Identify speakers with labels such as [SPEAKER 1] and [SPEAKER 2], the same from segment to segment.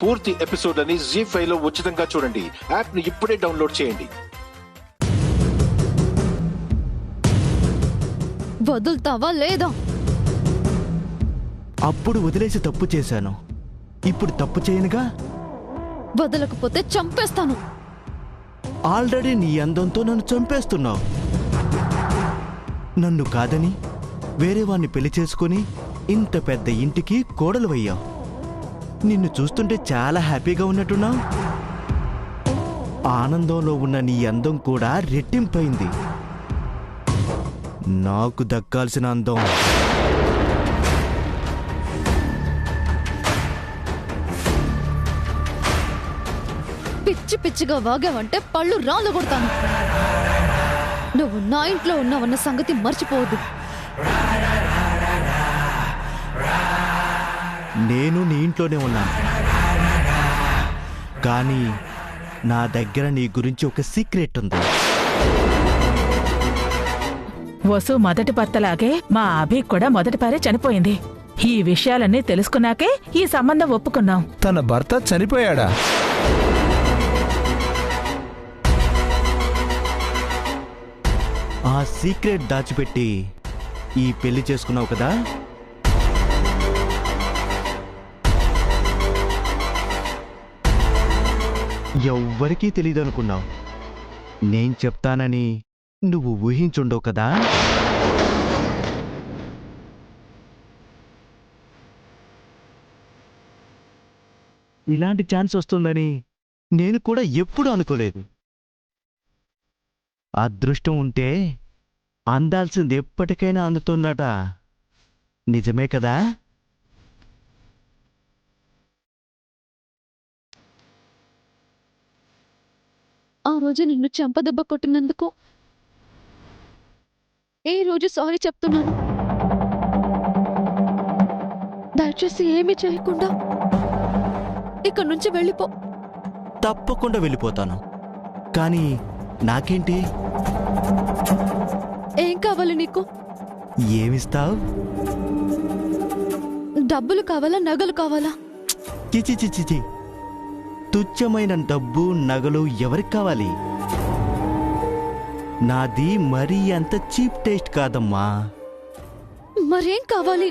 [SPEAKER 1] పూర్తి ఎపిసోడ్లని ZEE5 లో ఉచితంగా చూడండి. యాప్ ని ఇప్పుడే డౌన్లోడ్ చేయండి.
[SPEAKER 2] వదులుతావా లేదా?
[SPEAKER 3] అప్పుడు వదిలేసి తప్పు చేశాను, ఇప్పుడు తప్పు చేయనుగా.
[SPEAKER 2] వదలకపోతే చంపేస్తాను.
[SPEAKER 3] ఆల్రెడీ నీ అందంతో నన్ను చంపేస్తున్నావు. నన్ను కాదని వేరే వాణ్ణి పెళ్లి చేసుకుని ఇంత పెద్ద ఇంటికి కోడలువయ్యావు. నిన్ను చూస్తుంటే చాలా హ్యాపీగా ఉన్నట్టున్నావు. ఆనందంలో ఉన్న నీ అందం కూడా రెట్టింపైంది. నాకు దక్కాల్సిన అందం
[SPEAKER 2] పిచ్చి పిచ్చిగా వాగావంటే పళ్ళు రాళ్ళు కొడతాను. నువ్వు నా ఇంట్లో ఉన్నావన్న సంగతి మర్చిపోవద్దు.
[SPEAKER 3] నేను నీ ఇంట్లోనే ఉన్నాను, కానీ నా దగ్గర నీ గురించి ఒక సీక్రెట్ ఉంది.
[SPEAKER 4] వసు మొదటి భర్తలాగే మా అభి కూడా మొదటి పారే చనిపోయింది. ఈ విషయాలన్నీ తెలుసుకున్నాకే ఈ సంబంధం ఒప్పుకున్నాం.
[SPEAKER 5] తన భర్త చనిపోయాడా?
[SPEAKER 3] ఆ సీక్రెట్ దాచిపెట్టి ఈ పెళ్లి చేసుకున్నావు కదా. ఎవ్వరికీ తెలీదు అనుకున్నావు. నేను చెప్తానని నువ్వు ఊహించుండవు కదా. ఇలాంటి ఛాన్స్ వస్తుందని నేను కూడా ఎప్పుడూ అనుకోలేదు. అదృష్టం ఉంటే అందాల్సింది ఎప్పటికైనా అందుతుందట. నిజమే కదా.
[SPEAKER 2] ఆ రోజు నిన్ను చెంపదెబ్బ కొట్టినందుకు ఈ రోజు సారీ చెప్తున్నాను. దయచేసి ఏమీ చేయకుండా ఇక్కడి నుంచి వెళ్ళిపో.
[SPEAKER 3] తప్పకుండా వెళ్ళిపోతాను, కానీ నాకేంటి?
[SPEAKER 2] ఏం కావాలి నీకు?
[SPEAKER 3] ఏమిస్తావు?
[SPEAKER 2] డబ్బులు కావాలా, నగలు కావాలా?
[SPEAKER 3] చిచి చిచి, తుచ్చమైన డబ్బు నగలు ఎవరికి కావాలి? నాది మరీ అంత చీప్ టేస్ట్ కాదమ్మా.
[SPEAKER 2] మరేం కావాలి?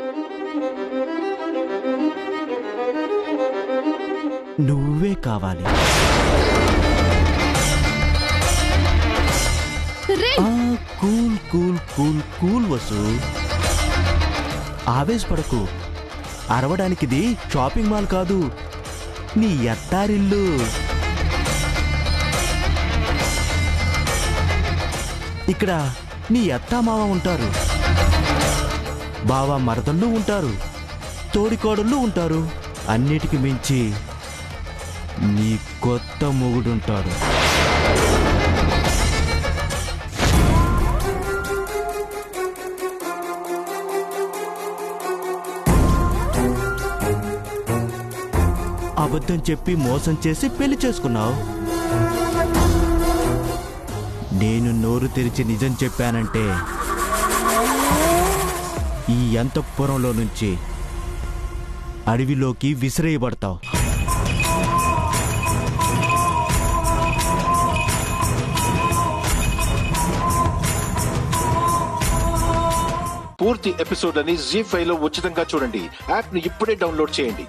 [SPEAKER 3] నువ్వే కావాలి. Cool cool cool cool Vasu, ఆవేశపడకు. అరవడానికిది షాపింగ్ మాల్ కాదు, నీ అత్తారిల్లు. ఇక్కడ నీ అత్తామావ ఉంటారు, బావ మరదళ్ళు ఉంటారు, తోడికోడళ్ళు ఉంటారు, అన్నిటికి మించి నీ కొత్త మొగుడుంటాడు. అబద్ధం చెప్పి మోసం చేసి పెళ్లి చేసుకున్నావు. నేను నోరు తెరిచి నిజం చెప్పానంటే ఈ అంతఃపురంలో నుంచి అడవిలోకి విసిరేయబడతావు.
[SPEAKER 1] పూర్తి ఎపిసోడ్లని ZEE5 లో ఉచితంగా చూడండి. యాప్ ని ఇప్పుడే డౌన్లోడ్ చేయండి.